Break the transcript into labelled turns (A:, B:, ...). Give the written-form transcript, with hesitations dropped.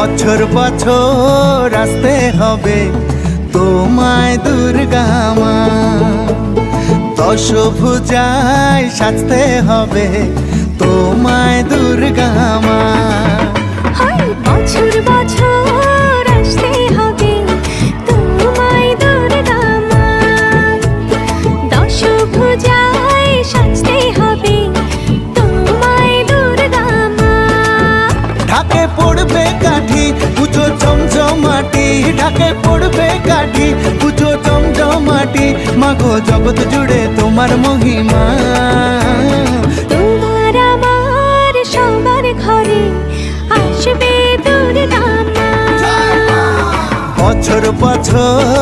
A: বছর বছর আসতে হবে তোমায় দুর্গা মা, দশভুজায় সাজতে হবে তোমায় দুর্গা মা।
B: বছর বছর আসতে হবে তোমায় দুর্গা মা, দশভুজায় সাজতে হবে তোমায় দুর্গা মা।
A: ঢাকে পড়বে কাঠি পুজো জমজমাটি, ঢাকে পড়বে কাঠি পুজো জমজমাটি, মাগো জগৎ জুড়ে তোমার মহিমা।
B: তোমার আমার সবার ঘরে আসবে দুর্গা মা।
A: বছর বছর